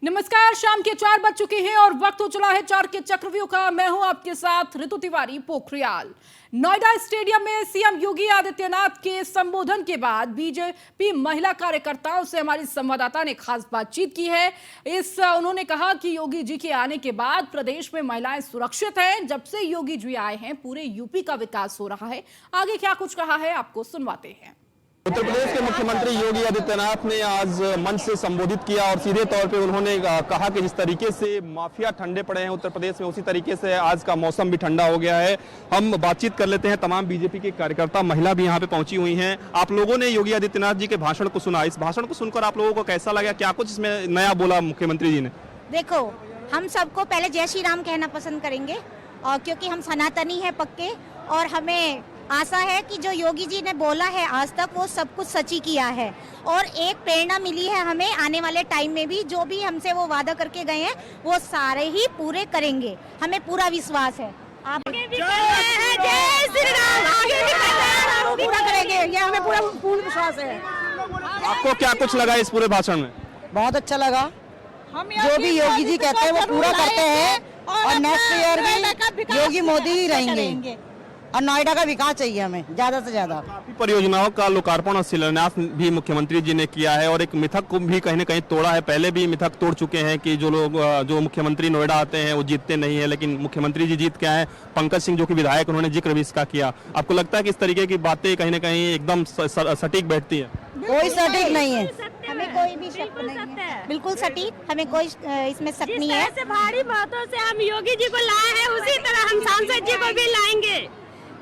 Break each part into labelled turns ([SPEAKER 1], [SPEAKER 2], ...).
[SPEAKER 1] नमस्कार, शाम के 4 बज चुके हैं और वक्त हो चला है 4 के चक्रव्यूह का। मैं हूं आपके साथ ऋतु तिवारी, पोखरियाल। नोएडा स्टेडियम में सीएम योगी आदित्यनाथ के संबोधन के बाद बीजेपी महिला कार्यकर्ताओं से हमारी संवाददाता ने खास बातचीत की है। उन्होंने कहा कि योगी जी के आने के बाद प्रदेश में महिलाएं सुरक्षित हैं। जब से योगी जी आए हैं पूरे यूपी का विकास हो रहा है। आगे क्या कुछ कहा है आपको सुनवाते हैं।
[SPEAKER 2] उत्तर प्रदेश के मुख्यमंत्री योगी आदित्यनाथ ने आज मंच से संबोधित किया और सीधे तौर पे उन्होंने कहा कि जिस तरीके से माफिया ठंडे पड़े हैं उत्तर प्रदेश में, उसी तरीके से आज का मौसम भी ठंडा हो गया है। हम बातचीत कर लेते हैं। तमाम बीजेपी के कार्यकर्ता, महिला भी यहाँ पे पहुंची हुई हैं। आप लोगों ने योगी आदित्यनाथ जी के भाषण को सुना, इस भाषण को सुनकर आप लोगों को कैसा लगा? क्या कुछ इसमें नया बोला मुख्यमंत्री जी ने?
[SPEAKER 3] देखो, हम सबको पहले जय श्री राम कहना पसंद करेंगे, और क्योंकि हम सनातनी हैं पक्के, और हमें आशा है कि जो योगी जी ने बोला है आज तक वो सब कुछ सच ही किया है। और एक प्रेरणा मिली है हमें आने वाले टाइम में भी, जो भी हमसे वो वादा करके गए हैं वो सारे ही पूरे करेंगे। हमें पूरा विश्वास है। आप जय श्री राम, आगे भी पूरा करेंगे, ये हमें पूर्ण विश्वास है।
[SPEAKER 2] आपको क्या कुछ लगा इस पूरे भाषण में?
[SPEAKER 4] बहुत अच्छा लगा। जो भी योगी जी कहते हैं वो पूरा करते हैं, और नेक्स्ट ईयर भी योगी मोदी ही रहेंगे, और नोएडा का विकास चाहिए हमें ज्यादा से ज्यादा।
[SPEAKER 2] काफी परियोजनाओं का लोकार्पण और शिलान्यास भी मुख्यमंत्री जी ने किया है और एक मिथक को भी कहीं न कहीं तोड़ा है। पहले भी मिथक तोड़ चुके हैं कि जो मुख्यमंत्री नोएडा आते हैं वो जीतते नहीं है, लेकिन मुख्यमंत्री जी जीत के आए। पंकज सिंह जो कि विधायक, उन्होंने जिक्र भी इसका किया। आपको लगता है कि इस तरीके की बातें कहीं न कहीं एकदम सटीक बैठती है?
[SPEAKER 4] कोई सटीक नहीं है,
[SPEAKER 3] हमें कोई भी शक नहीं है, बिल्कुल सटीक, हमें कोई इसमें शक नहीं है।
[SPEAKER 5] ऐसे भारी बातों से हम योगी जी को लाए हैं, उसी तरह हम सांसद जी को भी लाएंगे।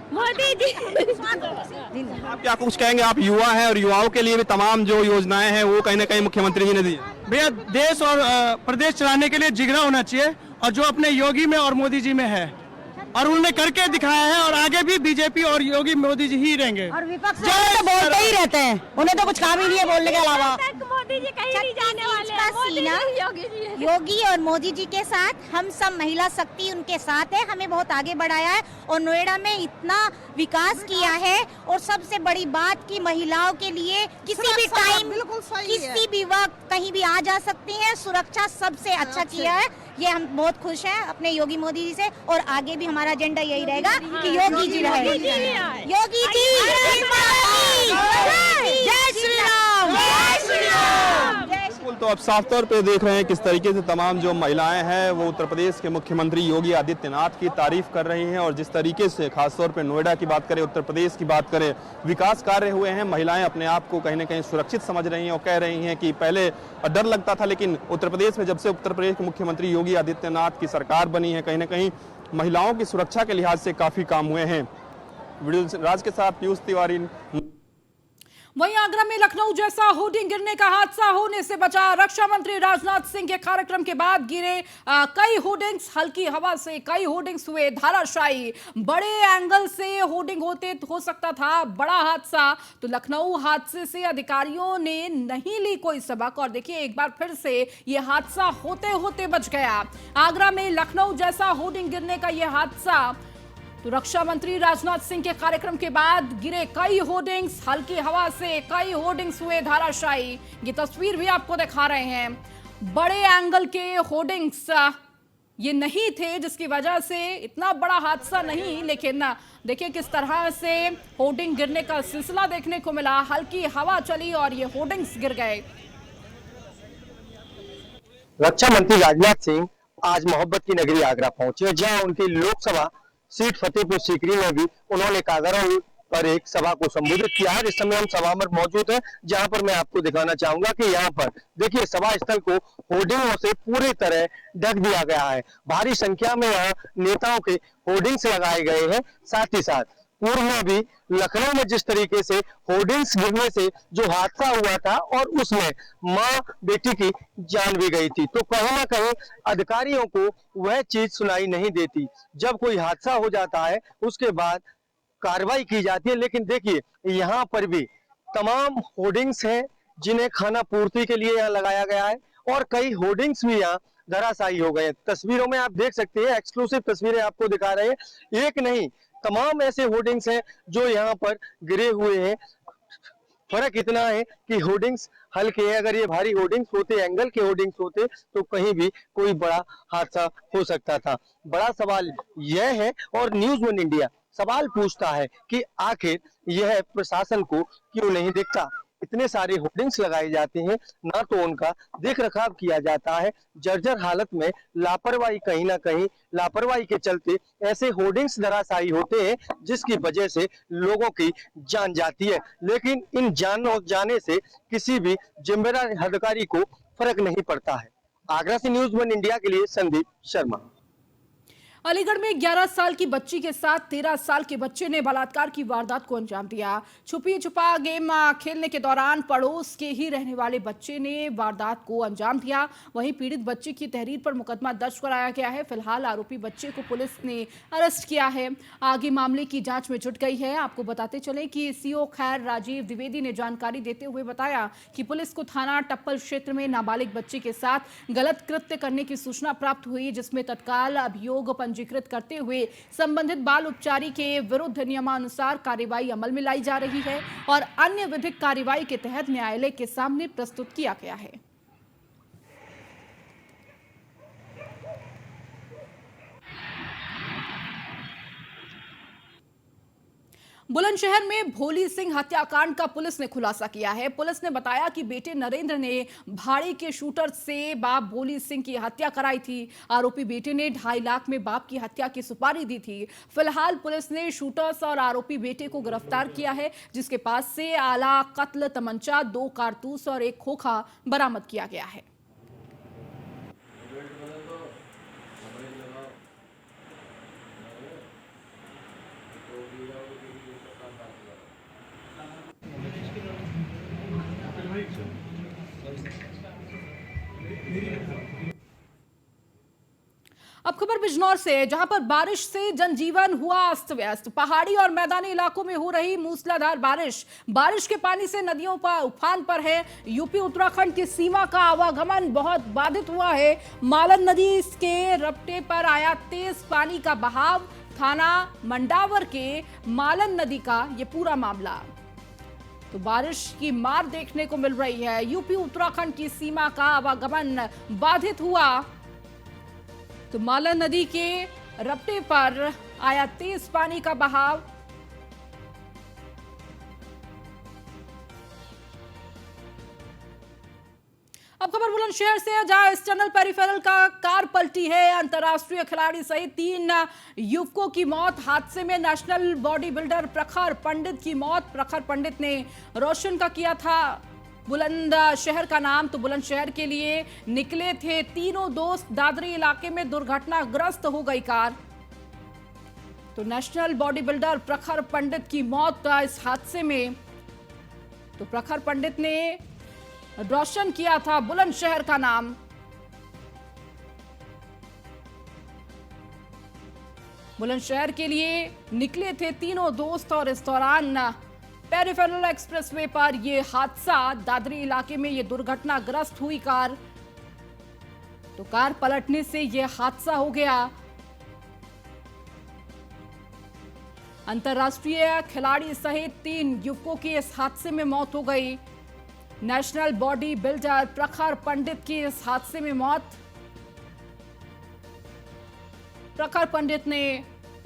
[SPEAKER 5] मोदी जी
[SPEAKER 2] आप क्या कुछ कहेंगे? आप युवा हैं और युवाओं के लिए भी तमाम जो योजनाएं हैं वो कहीं न कहीं मुख्यमंत्री जी ने दी।
[SPEAKER 6] भैया, देश और प्रदेश चलाने के लिए जिगरा होना चाहिए, और जो अपने योगी में और मोदी जी में है, और उन्होंने करके दिखाया है, और आगे भी बीजेपी और योगी मोदी जी ही रहेंगे।
[SPEAKER 4] और विपक्ष तो बोलते ही रहते हैं, उन्हें तो कुछ काम ही नहीं है बोलने के अलावा।
[SPEAKER 5] मोदी जी कहीं नहीं जाने वाले हैं, मोदी जी, योगी जी।
[SPEAKER 3] योगी और मोदी जी के साथ हम सब महिला शक्ति उनके साथ है, हमें बहुत आगे बढ़ाया है और नोएडा में इतना विकास किया है। और सबसे बड़ी बात की महिलाओं के लिए किसी भी टाइम, किसी भी वक्त कहीं भी आ जा सकती हैं, सुरक्षा सबसे अच्छा किया है। ये हम बहुत खुश हैं अपने योगी मोदी जी से, और आगे भी हमारा एजेंडा यही रहेगा कि योगी जी रहे। योगी जी, जय श्री राम, जय श्री राम।
[SPEAKER 2] बिल्कुल, तो अब साफ तौर पे देख रहे हैं किस तरीके से तमाम जो महिलाएं हैं वो उत्तर प्रदेश के मुख्यमंत्री योगी आदित्यनाथ की तारीफ कर रही हैं। और जिस तरीके से खासतौर पे नोएडा की बात करें, उत्तर प्रदेश की बात करें, विकास कार्य हुए हैं, महिलाएं अपने आप को कहीं न कहीं सुरक्षित समझ रही हैं और कह रही हैं कि पहले डर लगता था, लेकिन उत्तर प्रदेश में जब से उत्तर प्रदेश के मुख्यमंत्री योगी आदित्यनाथ की सरकार बनी है, कहीं न कहीं महिलाओं की सुरक्षा के लिहाज से काफी काम हुए हैं। वीडियो राज के साथ पीयूष तिवारी।
[SPEAKER 1] वहीं आगरा में लखनऊ जैसा होर्डिंग गिरने का हादसा होने से बचा। रक्षा मंत्री राजनाथ सिंह के कार्यक्रम के बाद गिरे कई होर्डिंग्स, हल्की हवा से कई होर्डिंग्स हुए धाराशायी। बड़े एंगल से होर्डिंग हो सकता था बड़ा हादसा। तो लखनऊ हादसे से अधिकारियों ने नहीं ली कोई सबक, और देखिए एक बार फिर से यह हादसा होते होते बच गया। आगरा में लखनऊ जैसा होर्डिंग गिरने का यह हादसा। तो रक्षा मंत्री राजनाथ सिंह के कार्यक्रम के बाद गिरे कई होर्डिंग्स, हल्की हवा से कई होर्डिंग्स हुए धाराशायी। ये तस्वीर भी आपको दिखा रहे हैं। बड़े एंगल के होर्डिंग्स ये नहीं थे, जिसकी वजह से इतना बड़ा हादसा नहीं, लेकिन देखिए किस तरह से होर्डिंग गिरने का सिलसिला देखने को मिला। हल्की हवा चली और ये होर्डिंग्स गिर गए।
[SPEAKER 7] रक्षा मंत्री राजनाथ सिंह आज मोहब्बत की नगरी आगरा पहुंचे, जहां उनकी लोकसभा सीट फतेहपुर सीकरी में भी उन्होंने कागरों पर एक सभा को संबोधित किया है। इस समय हम सभा में मौजूद हैं, जहां पर मैं आपको दिखाना चाहूंगा कि यहाँ पर देखिए सभा स्थल को होर्डिंगों से पूरी तरह ढक दिया गया है। भारी संख्या में यहाँ नेताओं के होर्डिंग्स लगाए गए हैं। साथ ही साथ पूर्व में भी लखनऊ में जिस तरीके से होर्डिंग्स गिरने से जो हादसा हुआ था और उसमें मां बेटी की जान भी गई थी, तो कहीं ना कहीं अधिकारियों को वह चीज सुनाई नहीं देती। जब कोई हादसा हो जाता है उसके बाद कार्रवाई की जाती है, लेकिन देखिए यहाँ पर भी तमाम होर्डिंग्स हैं जिन्हें खाना पूर्ति के लिए यहाँ लगाया गया है, और कई होर्डिंग्स भी यहाँ धराशायी हो गए। तस्वीरों में आप देख सकते हैं, एक्सक्लूसिव तस्वीरें आपको दिखा रहे हैं। एक नहीं, तमाम ऐसे होर्डिंग्स हैं जो यहाँ पर गिरे हुए हैं। फर्क इतना है कि होर्डिंग्स हल्के हैं। अगर ये भारी होर्डिंग्स होते, एंगल के होर्डिंग्स होते, तो कहीं भी कोई बड़ा हादसा हो सकता था। बड़ा सवाल यह है और न्यूज़ वन इंडिया सवाल पूछता है कि आखिर यह प्रशासन को क्यों नहीं दिखता। इतने सारे होर्डिंग्स लगाए जाते हैं, ना तो उनका देख रखाव किया जाता है। जर्जर हालत में लापरवाही, कहीं ना कहीं लापरवाही के चलते ऐसे होर्डिंग्स धराशायी होते हैं जिसकी वजह से लोगों की जान जाती है। लेकिन इन जाने से किसी भी जिम्मेदार अधिकारी को फर्क नहीं पड़ता है। आगरा से न्यूज़ वन इंडिया के लिए संदीप शर्मा।
[SPEAKER 1] अलीगढ़ में 11 साल की बच्ची के साथ 13 साल के बच्चे ने बलात्कार की वारदात को अंजाम दिया। छुपी छुपा गेम खेलने के दौरान पड़ोस के ही रहने वाले बच्चे ने वारदात को अंजाम दिया। वहीं पीड़ित बच्चे की तहरीर पर मुकदमा दर्ज कराया गया है। फिलहाल आरोपी बच्चे को पुलिस ने अरेस्ट किया है। आगे मामले की जांच में जुट गई है। आपको बताते चले कि सीओ खैर राजीव द्विवेदी ने जानकारी देते हुए बताया कि पुलिस को थाना टप्पल क्षेत्र में नाबालिग बच्चे के साथ गलत कृत्य करने की सूचना प्राप्त हुई, जिसमें तत्काल अभियोग पंजीकृत करते हुए संबंधित बाल उपचारी के विरुद्ध नियमानुसार कार्रवाई अमल में लाई जा रही है और अन्य विधिक कार्रवाई के तहत न्यायालय के सामने प्रस्तुत किया गया है। बुलंदशहर में भोली सिंह हत्याकांड का पुलिस ने खुलासा किया है। पुलिस ने बताया कि बेटे नरेंद्र ने भाड़ी के शूटर से बाप भोली सिंह की हत्या कराई थी। आरोपी बेटे ने 2.5 लाख में बाप की हत्या की सुपारी दी थी। फिलहाल पुलिस ने शूटर्स और आरोपी बेटे को गिरफ्तार किया है, जिसके पास से आला कत्ल तमंचा, 2 कारतूस और 1 खोखा बरामद किया गया है। अब खबर बिजनौर से, जहां पर बारिश से जनजीवन हुआ अस्त व्यस्त। पहाड़ी और मैदानी इलाकों में हो रही मूसलाधार बारिश के पानी से नदियों पर उफान पर है। यूपी उत्तराखंड की सीमा का आवागमन बहुत बाधित हुआ है। मालन नदी के रपटे पर आया तेज पानी का बहाव। थाना मंडावर के मालन नदी का ये पूरा मामला। तो बारिश की मार देखने को मिल रही है। यूपी उत्तराखंड की सीमा का आवागमन बाधित हुआ। तो मालन नदी के रपटे पर आया तेज पानी का बहाव। अब खबर बुलंदशहर से है, जहां इस टनल पेरिफेरल का कार पलटी है। अंतर्राष्ट्रीय खिलाड़ी सहित 3 युवकों की मौत। हादसे में नेशनल बॉडी बिल्डर प्रखर पंडित की मौत। प्रखर पंडित ने रोशन का किया था बुलंदशहर का नाम। तो बुलंदशहर के लिए निकले थे तीनों दोस्त। दादरी इलाके में दुर्घटनाग्रस्त हो गई कार। तो नेशनल बॉडी बिल्डर प्रखर पंडित की मौत इस हादसे में। तो प्रखर पंडित ने रोशन किया था बुलंदशहर का नाम। बुलंदशहर के लिए निकले थे तीनों दोस्त और इस दौरान पेरिफेरल एक्सप्रेसवे पर यह हादसा, दादरी इलाके में यह दुर्घटनाग्रस्त हुई कार। तो कार पलटने से यह हादसा हो गया। अंतर्राष्ट्रीय खिलाड़ी सहित 3 युवकों की इस हादसे में मौत हो गई। नेशनल बॉडी बिल्डर प्रखर पंडित की इस हादसे में मौत। प्रखर पंडित ने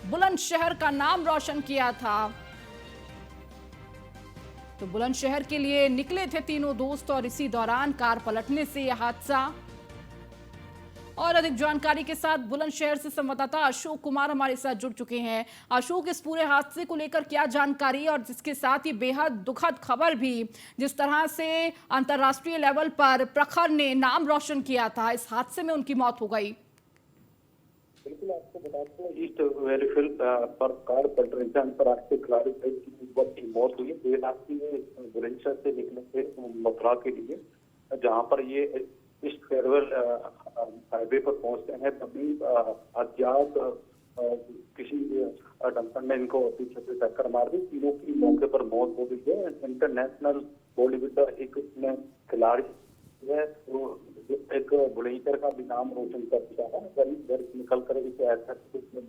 [SPEAKER 1] बुलंदशहर का नाम रोशन किया था। तो बुलंदशहर के लिए निकले थे तीनों दोस्त और इसी दौरान कार पलटने से यह हादसा। और अधिक जानकारी के साथ बुलंदशहर से संवाददाता अशोक कुमार हमारे साथ जुड़ चुके हैं। अशोक, इस पूरे हादसे को लेकर क्या जानकारी, और जिसके साथ ही बेहद दुखद खबर भी, जिस तरह से अंतर्राष्ट्रीय लेवल पर प्रखर ने नाम रोशन किया था, इस हादसे में उनकी मौत हो गई।
[SPEAKER 8] बिल्कुल, आपको बताते हैं ईस्ट वेरीफिल पर कार पलट रही थी। अंतर्राष्ट्रीय खिलाड़ी की मौत हुई। देर रात की बुलंदशहर से निकले थे मथुरा के लिए, जहाँ पर ये ईस्ट फेयरवेल हाईवे पर पहुंचते हैं तभी अज्ञात किसी डंपर ने इनको पीछे से टक्कर मार दी। तीनों की मौके पर मौत हो गई है। इंटरनेशनल बॉडी बिल्डर एक खिलाड़ी है, तो एक बुलंदशहर का भी नाम रोशन कर दिया है। गरीब घर निकल कर ऐसा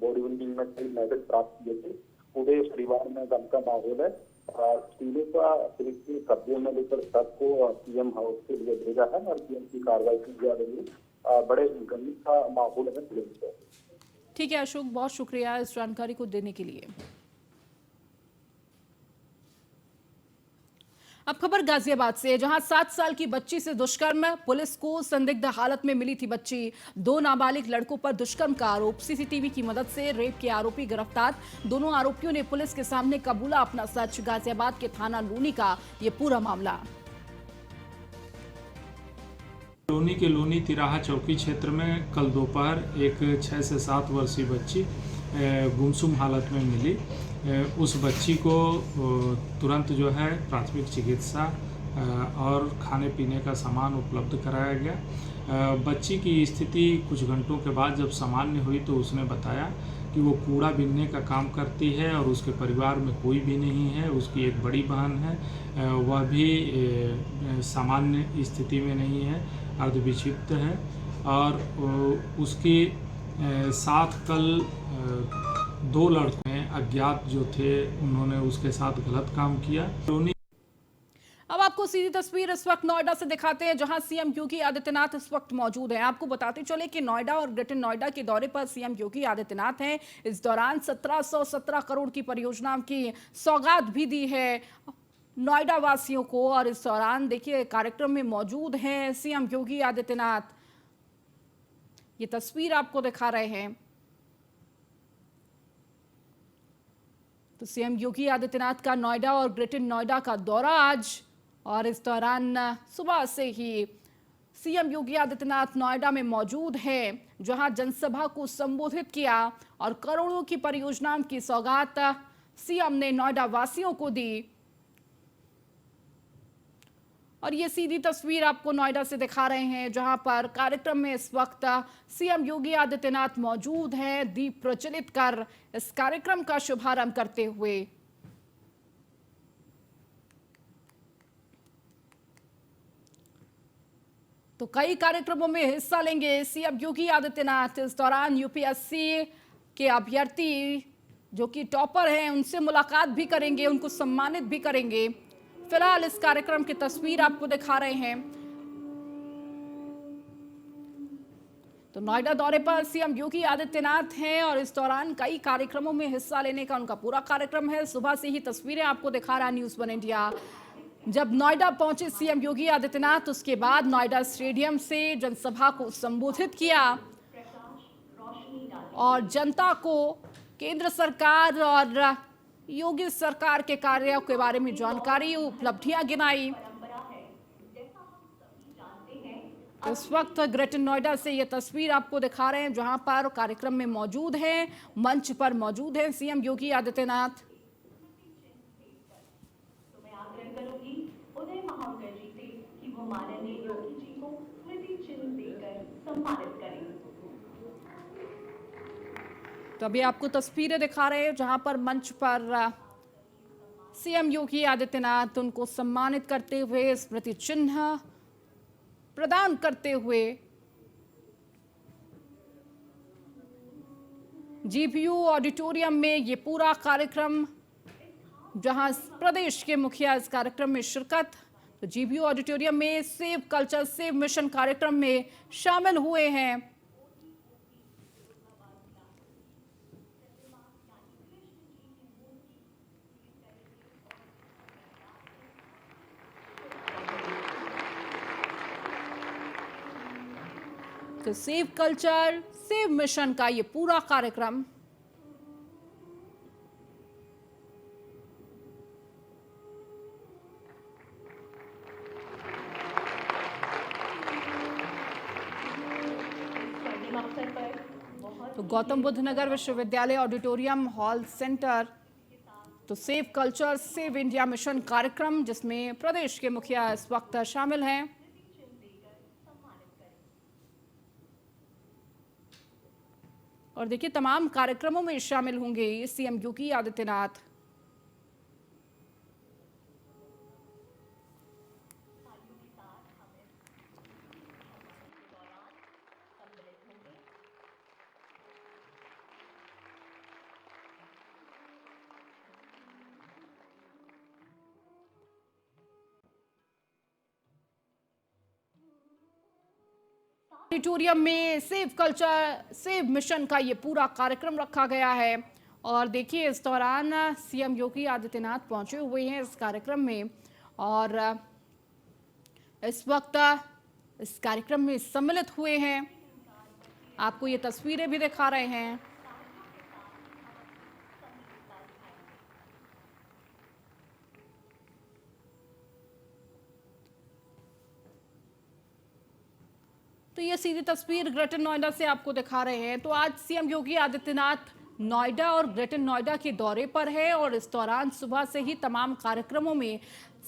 [SPEAKER 8] बॉडी बिल्डिंग में कई मेडल प्राप्त किए थे। पूरे परिवार में गम का माहौल है टीले का पुलिस ने कब्जे में लेकर सबको सीएम हाउस के लिए भेजा है और सीएम की कार्रवाई की जा रही है। बड़े गंभीर का माहौल है पुलिस का।
[SPEAKER 1] ठीक है अशोक, बहुत शुक्रिया इस जानकारी को देने के लिए। अब खबर गाजियाबाद से, जहां 7 साल की बच्ची से दुष्कर्म, पुलिस को संदिग्ध हालत में मिली थी बच्ची। 2 नाबालिग लड़कों पर दुष्कर्म का आरोप, सीसीटीवी की मदद से रेप के आरोपी गिरफ्तार। दोनों आरोपियों ने पुलिस के सामने कबूला अपना सच। गाजियाबाद के थाना लूनी का ये पूरा मामला।
[SPEAKER 9] लूनी के लूनी तिराहा चौकी क्षेत्र में कल दोपहर एक 6 से 7 वर्षीय बच्ची गुमसुम हालत में मिली। उस बच्ची को तुरंत जो है प्राथमिक चिकित्सा और खाने पीने का सामान उपलब्ध कराया गया। बच्ची की स्थिति कुछ घंटों के बाद जब सामान्य हुई तो उसने बताया कि वो कूड़ा बीनने का काम करती है और उसके परिवार में कोई भी नहीं है। उसकी एक बड़ी बहन है, वह भी सामान्य स्थिति में नहीं है, अर्धविक्षिप्त है और उसके साथ कल 2 लड़के अज्ञात जो थे उन्होंने उसके साथ गलत काम किया।
[SPEAKER 1] अब आपको सीधी तस्वीर इस वक्त नोएडा से दिखाते हैं, जहां सीएम योगी आदित्यनाथ इस वक्त मौजूद हैं। आपको बताते चले कि नोएडा और ग्रेटर नोएडा के दौरे पर सीएम योगी आदित्यनाथ हैं। इस दौरान 1717 करोड़ की परियोजनाओं की सौगात भी दी है नोएडा वासियों को। और इस दौरान देखिए कार्यक्रम में मौजूद हैं सीएम योगी आदित्यनाथ। ये तस्वीर आपको दिखा रहे हैं। तो सीएम योगी आदित्यनाथ का नोएडा और ग्रेटर नोएडा का दौरा आज, और इस दौरान सुबह से ही सीएम योगी आदित्यनाथ नोएडा में मौजूद हैं, जहां जनसभा को संबोधित किया और करोड़ों की परियोजनाओं की सौगात सीएम ने नोएडा वासियों को दी। और ये सीधी तस्वीर आपको नोएडा से दिखा रहे हैं, जहां पर कार्यक्रम में इस वक्त सीएम योगी आदित्यनाथ मौजूद हैं, दीप प्रज्वलित कर इस कार्यक्रम का शुभारंभ करते हुए। तो कई कार्यक्रमों में हिस्सा लेंगे सीएम योगी आदित्यनाथ। इस दौरान यूपीएससी के अभ्यर्थी जो कि टॉपर हैं उनसे मुलाकात भी करेंगे, उनको सम्मानित भी करेंगे। फिलहाल इस कार्यक्रम की तस्वीर आपको दिखा रहे हैं। तो नोएडा दौरे पर सीएम योगी आदित्यनाथ हैं और इस दौरान कई कार्यक्रमों में हिस्सा लेने का उनका पूरा कार्यक्रम है। सुबह से ही तस्वीरें आपको दिखा रहा है न्यूज़ वन इंडिया। जब नोएडा पहुंचे सीएम योगी आदित्यनाथ, उसके बाद नोएडा स्टेडियम से जनसभा को संबोधित किया और जनता को केंद्र सरकार और योगी सरकार के कार्यों के बारे में जानकारी, उपलब्धियां गिनाई। इस वक्त ग्रेटर नोएडा से ये तस्वीर आपको दिखा रहे हैं, जहां पर कार्यक्रम में मौजूद हैं, मंच पर मौजूद हैं सीएम योगी आदित्यनाथ। तो अभी आपको तस्वीरें दिखा रहे हैं जहां पर मंच पर सीएम योगी आदित्यनाथ उनको सम्मानित करते हुए, स्मृति चिन्ह प्रदान करते हुए जीपीयू ऑडिटोरियम में ये पूरा कार्यक्रम, जहां प्रदेश के मुखिया इस कार्यक्रम में शिरकत, तो जीपीयू ऑडिटोरियम में सेव कल्चर सेव मिशन कार्यक्रम में शामिल हुए हैं। तो सेव कल्चर सेव मिशन का ये पूरा कार्यक्रम तो गौतम बुद्ध नगर विश्वविद्यालय ऑडिटोरियम हॉल सेंटर, तो save culture save India mission कार्यक्रम जिसमें प्रदेश के मुखिया इस वक्त शामिल हैं। और देखिए तमाम कार्यक्रमों में शामिल होंगे सीएम योगी आदित्यनाथ। ऑडिटोरियम में सेव कल्चर सेव मिशन का ये पूरा कार्यक्रम रखा गया है और देखिए इस दौरान सीएम योगी आदित्यनाथ पहुंचे हुए हैं इस कार्यक्रम में और इस वक्त इस कार्यक्रम में सम्मिलित हुए हैं। आपको ये तस्वीरें भी दिखा रहे हैं। तो ये सीधी तस्वीर ग्रेटर नोएडा से आपको दिखा रहे हैं। तो आज सीएम योगी आदित्यनाथ नोएडा और ग्रेटर नोएडा के दौरे पर है और इस दौरान सुबह से ही तमाम कार्यक्रमों में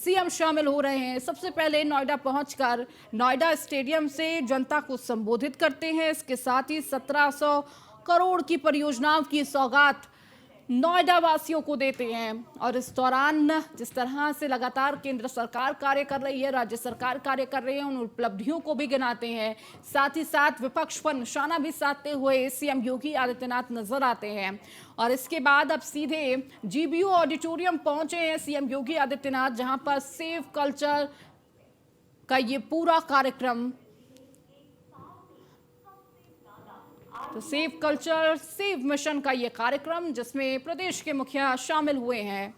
[SPEAKER 1] सीएम शामिल हो रहे हैं। सबसे पहले नोएडा पहुंचकर नोएडा स्टेडियम से जनता को संबोधित करते हैं। इसके साथ ही 1700 करोड़ की परियोजनाओं की सौगात नोएडा वासियों को देते हैं और इस दौरान जिस तरह से लगातार केंद्र सरकार कार्य कर रही है, राज्य सरकार कार्य कर रही है, उन उपलब्धियों को भी गिनाते हैं। साथ ही साथ विपक्ष पर निशाना भी साधते हुए सीएम योगी आदित्यनाथ नजर आते हैं और इसके बाद अब सीधे जीबीयू ऑडिटोरियम पहुंचे हैं सीएम योगी आदित्यनाथ, जहां पर सेव कल्चर का ये पूरा कार्यक्रम, तो सेव कल्चर सेव मिशन का ये कार्यक्रम जिसमें प्रदेश के मुखिया शामिल हुए हैं।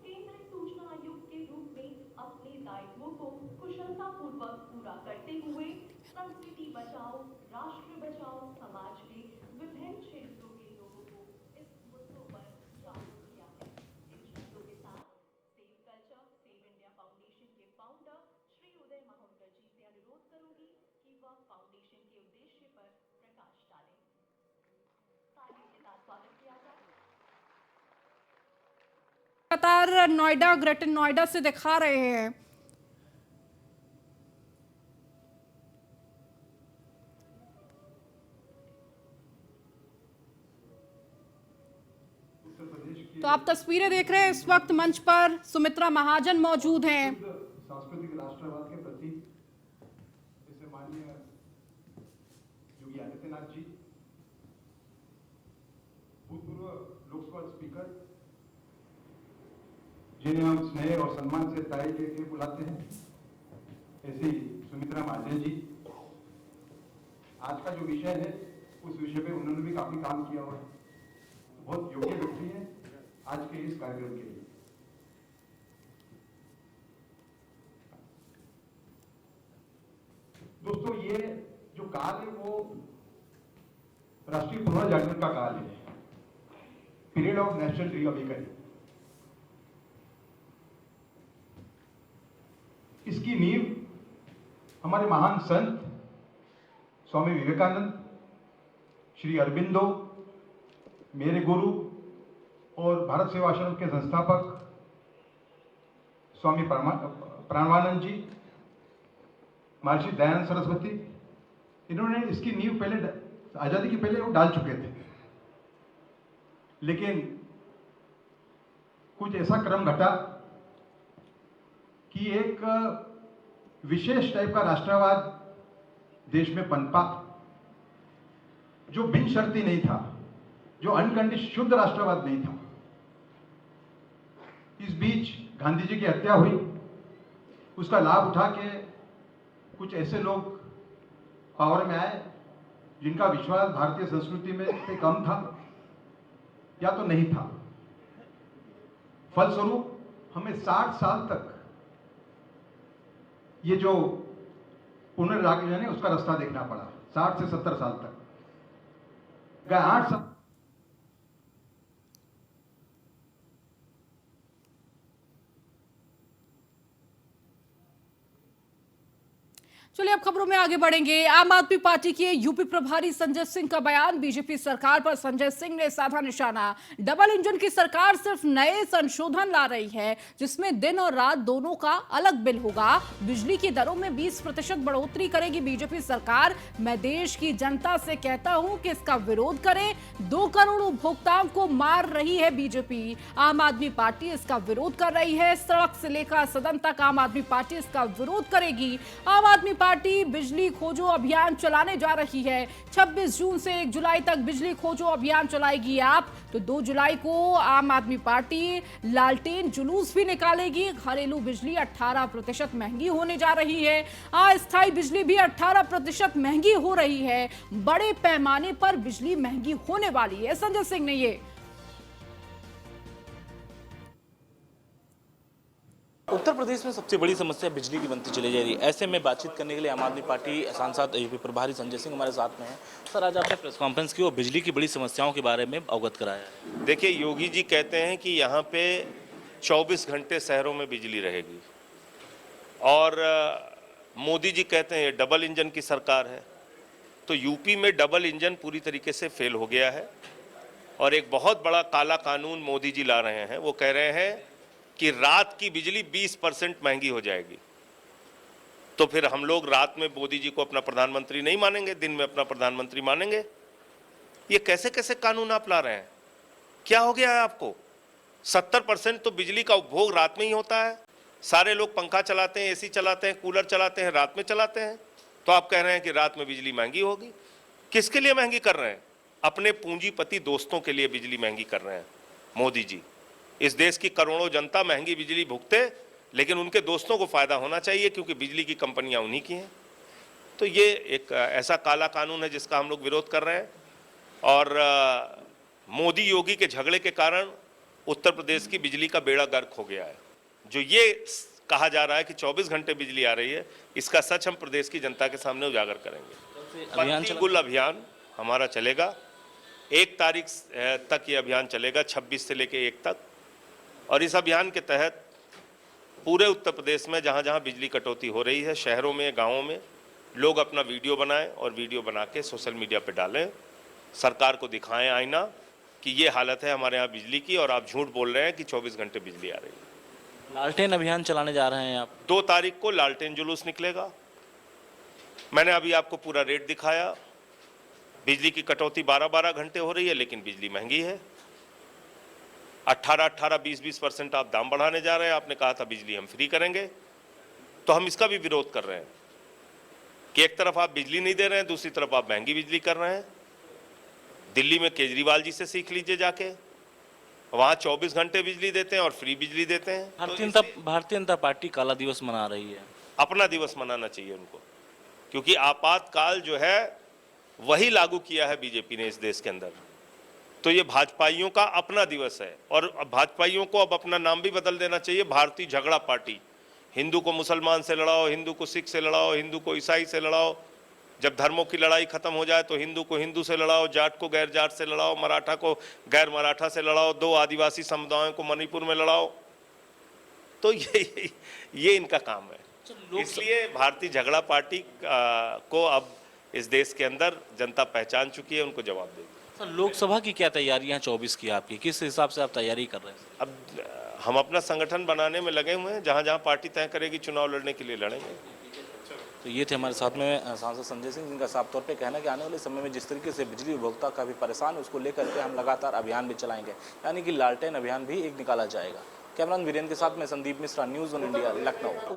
[SPEAKER 10] केंद्रीय सूचना आयोग के रूप में अपने दायित्वों को कुशलतापूर्वक पूरा करते हुए संस्कृति बचाओ, राष्ट्र बचाओ, समाज के विभिन्न क्षेत्रों के लोगों को इस मुद्दों पर जागरूक किया है। इन शब्दों के साथ save culture save India foundation के फाउंडर श्री उदय माहुरकर जी से अनुरोध करूंगी कि वह फाउंडेशन के उद्देश्य पर प्रकाश डालें। तालियों के साथ स्वागत किया जाए।
[SPEAKER 1] लगातार नोएडा ग्रेटर नोएडा से दिखा रहे हैं। तो आप तस्वीरें देख रहे हैं, इस वक्त मंच पर सुमित्रा महाजन मौजूद हैं।
[SPEAKER 11] सांस्कृतिक राष्ट्रवाद के प्रति जैसे माननीय योगी आदित्यनाथ जी, भूतपूर्व लोकसभा स्पीकर जिन्हें हम स्नेह और सम्मान से ताई के बुलाते हैं, ऐसी सुमित्रा महाजन जी, आज का जो विषय है उस विषय पे उन्होंने भी काफी काम किया हुआ है, बहुत योग्य व्यक्ति है आज के इस कार्यक्रम के लिए। दोस्तों, ये जो काल है वो राष्ट्रीय पुनर्जागरण का काल है, पीरियड ऑफ नेशनल रीअवेकनिंग। इसकी नींव हमारे महान संत स्वामी विवेकानंद, श्री अरबिंदो, मेरे गुरु और भारत सेवा आश्रम के संस्थापक स्वामी प्राणवानंद जी, महर्षि दयानंद सरस्वती, इन्होंने इसकी नींव पहले आजादी के पहले वो डाल चुके थे, लेकिन कुछ ऐसा क्रम घटा कि एक विशेष टाइप का राष्ट्रवाद देश में पनपा, जो बिन शर्ती नहीं था, जो अनकंडीशन शुद्ध राष्ट्रवाद नहीं था। इस बीच गांधी जी की हत्या हुई, उसका लाभ उठा के कुछ ऐसे लोग पावर में आए जिनका विश्वास भारतीय संस्कृति में पे कम था या तो नहीं था। फलस्वरूप हमें 60 साल तक ये जो पुनर्जागरण है उसका रास्ता देखना पड़ा, 60 से 70 साल तक। 8 साल
[SPEAKER 1] चलिए अब खबरों में आगे बढ़ेंगे। आम आदमी पार्टी के यूपी प्रभारी संजय सिंह का बयान, बीजेपी सरकार पर संजय सिंह ने साधा निशाना। डबल इंजन की सरकार सिर्फ नए संशोधन ला रही है जिसमें दिन और रात दोनों का अलग बिल होगा। बिजली की दरों में 20% बढ़ोतरी करेगी बीजेपी सरकार। मैं देश की जनता से कहता हूं कि इसका विरोध करें। 2 करोड़ उपभोक्ताओं को मार रही है बीजेपी। आम आदमी पार्टी इसका विरोध कर रही है। सड़क से लेकर सदन तक आम आदमी पार्टी इसका विरोध करेगी। आम आदमी पार्टी बिजली खोजो अभियान चलाने जा रही है। 26 जून से 1 जुलाई तक बिजली खोजो अभियान चलाएगी आप। तो 2 जुलाई को आम आदमी पार्टी लालटेन जुलूस भी निकालेगी। घरेलू बिजली 18% महंगी होने जा रही है। अस्थायी बिजली भी 18% महंगी हो रही है। बड़े पैमाने पर बिजली महंगी होने वाली है। संजय सिंह ने ये
[SPEAKER 12] उत्तर प्रदेश में सबसे बड़ी समस्या बिजली की बनती चली जा रही है। ऐसे में बातचीत करने के लिए आम आदमी पार्टी सांसद यूपी प्रभारी संजय सिंह हमारे साथ में हैं। सर, आज आपने प्रेस कॉन्फ्रेंस की और बिजली की बड़ी समस्याओं के बारे में अवगत कराया है।
[SPEAKER 13] देखिए, योगी जी कहते हैं कि यहाँ पे 24 घंटे शहरों में बिजली रहेगी और मोदी जी कहते हैं ये डबल इंजन की सरकार है। तो यूपी में डबल इंजन पूरी तरीके से फेल हो गया है और एक बहुत बड़ा काला कानून मोदी जी ला रहे हैं। वो कह रहे हैं कि रात की बिजली 20% महंगी हो जाएगी। तो फिर हम लोग रात में मोदी जी को अपना प्रधानमंत्री नहीं मानेंगे, दिन में अपना प्रधानमंत्री मानेंगे? ये कैसे कैसे कानून आप ला रहे हैं? क्या हो गया है आपको? 70% तो बिजली का उपभोग रात में ही होता है। सारे लोग पंखा चलाते हैं, एसी चलाते हैं, कूलर चलाते हैं, रात में चलाते हैं। तो आप कह रहे हैं कि रात में बिजली महंगी होगी। किसके लिए महंगी कर रहे हैं? अपने पूंजीपति दोस्तों के लिए बिजली महंगी कर रहे हैं मोदी जी। इस देश की करोड़ों जनता महंगी बिजली भुगते, लेकिन उनके दोस्तों को फायदा होना चाहिए क्योंकि बिजली की कंपनियां उन्हीं की हैं। तो ये एक ऐसा काला कानून है जिसका हम लोग विरोध कर रहे हैं। और मोदी योगी के झगड़े के कारण उत्तर प्रदेश की बिजली का बेड़ा गर्क हो गया है। जो ये कहा जा रहा है कि 24 घंटे बिजली आ रही है, इसका सच हम प्रदेश की जनता के सामने उजागर करेंगे। गुल अभियान हमारा चलेगा। 1 तारीख तक ये अभियान चलेगा, 26 से लेकर 1 तक। और इस अभियान के तहत पूरे उत्तर प्रदेश में जहाँ जहाँ बिजली कटौती हो रही है, शहरों में, गाँवों में, लोग अपना वीडियो बनाएं और वीडियो बना के सोशल मीडिया पे डालें। सरकार को दिखाएं आईना कि ये हालत है हमारे यहाँ बिजली की और आप झूठ बोल रहे हैं कि 24 घंटे बिजली आ रही है।
[SPEAKER 12] लालटेन अभियान चलाने जा रहे हैं आप।
[SPEAKER 13] 2 तारीख को लालटेन जुलूस निकलेगा। मैंने अभी आपको पूरा रेट दिखाया। बिजली की कटौती 12-12 घंटे हो रही है, लेकिन बिजली महंगी है। 18-18, 20-20% आप दाम बढ़ाने जा रहे हैं। आपने कहा था बिजली हम फ्री करेंगे, तो हम इसका भी विरोध कर रहे हैं कि एक तरफ आप बिजली नहीं दे रहे हैं, दूसरी तरफ आप महंगी बिजली कर रहे हैं। दिल्ली में केजरीवाल जी से सीख लीजिए जाके, वहाँ 24 घंटे बिजली देते हैं और फ्री बिजली देते हैं।
[SPEAKER 12] भारतीय जनता पार्टी काला दिवस मना रही है।
[SPEAKER 13] अपना दिवस मनाना चाहिए उनको, क्योंकि आपातकाल जो है वही लागू किया है बीजेपी ने इस देश के अंदर। तो ये भाजपाइयों का अपना दिवस है और भाजपाइयों को अब अपना नाम भी बदल देना चाहिए, भारतीय झगड़ा पार्टी। हिंदू को मुसलमान से लड़ाओ, हिंदू को सिख से लड़ाओ, हिंदू को ईसाई से लड़ाओ। जब धर्मों की लड़ाई खत्म हो जाए तो हिंदू को हिंदू से लड़ाओ, जाट को गैर जाट से लड़ाओ, मराठा को गैर मराठा से लड़ाओ, 2 आदिवासी समुदायों को मणिपुर में लड़ाओ। तो ये इनका काम है। इसलिए भारतीय झगड़ा पार्टी को अब इस देश के अंदर जनता पहचान चुकी है, उनको जवाब देगी।
[SPEAKER 12] सर, लोकसभा की क्या तैयारियां 24 की आपकी, किस हिसाब से आप तैयारी कर रहे हैं?
[SPEAKER 13] अब हम अपना संगठन बनाने में लगे हुए हैं। जहां जहां पार्टी तय करेगी चुनाव लड़ने के लिए लड़ेंगे।
[SPEAKER 12] तो ये थे हमारे साथ में सांसद संजय सिंह, जिनका साफ तौर पे कहना है कि आने वाले समय में जिस तरीके से बिजली उपभोक्ता काफ़ी परेशान है, उसको लेकर के हम लगातार अभियान भी चलाएंगे, यानी कि लालटेन अभियान भी एक निकाला जाएगा। कैमरामैन वीरेंद्र के साथ में Sandeep Mishra, news on India, Lucknow.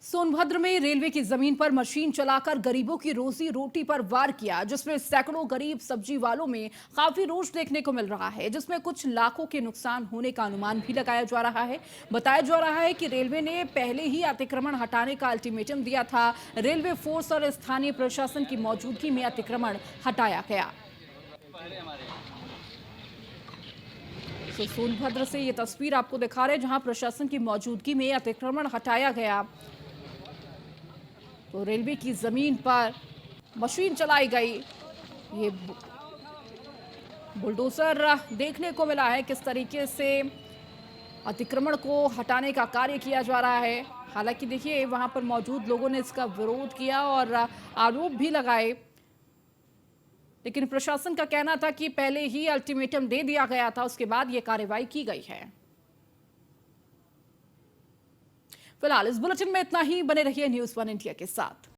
[SPEAKER 1] Sonbhadra में रेलवे की जमीन पर मशीन चलाकर गरीबों की रोजी रोटी पर वार किया, जिसमें सैकड़ों गरीब सब्जी वालों में काफी रोष देखने को मिल रहा है, जिसमें कुछ लाखों के नुकसान होने का अनुमान भी लगाया जा रहा है। बताया जा रहा है कि रेलवे ने पहले ही अतिक्रमण हटाने का अल्टीमेटम दिया था। रेलवे फोर्स और स्थानीय प्रशासन की मौजूदगी में अतिक्रमण हटाया गया। तो सोनभद्र से ये तस्वीर आपको दिखा रहे हैं, जहां प्रशासन की मौजूदगी में अतिक्रमण हटाया गया। तो रेलवे की जमीन पर मशीन चलाई गई। ये बुलडोजर देखने को मिला है किस तरीके से अतिक्रमण को हटाने का कार्य किया जा रहा है। हालांकि देखिए, वहां पर मौजूद लोगों ने इसका विरोध किया और आरोप भी लगाए, लेकिन प्रशासन का कहना था कि पहले ही अल्टीमेटम दे दिया गया था, उसके बाद यह कार्रवाई की गई है। फिलहाल इस बुलेटिन में इतना ही। बने रहिए न्यूज़ 1 इंडिया के साथ।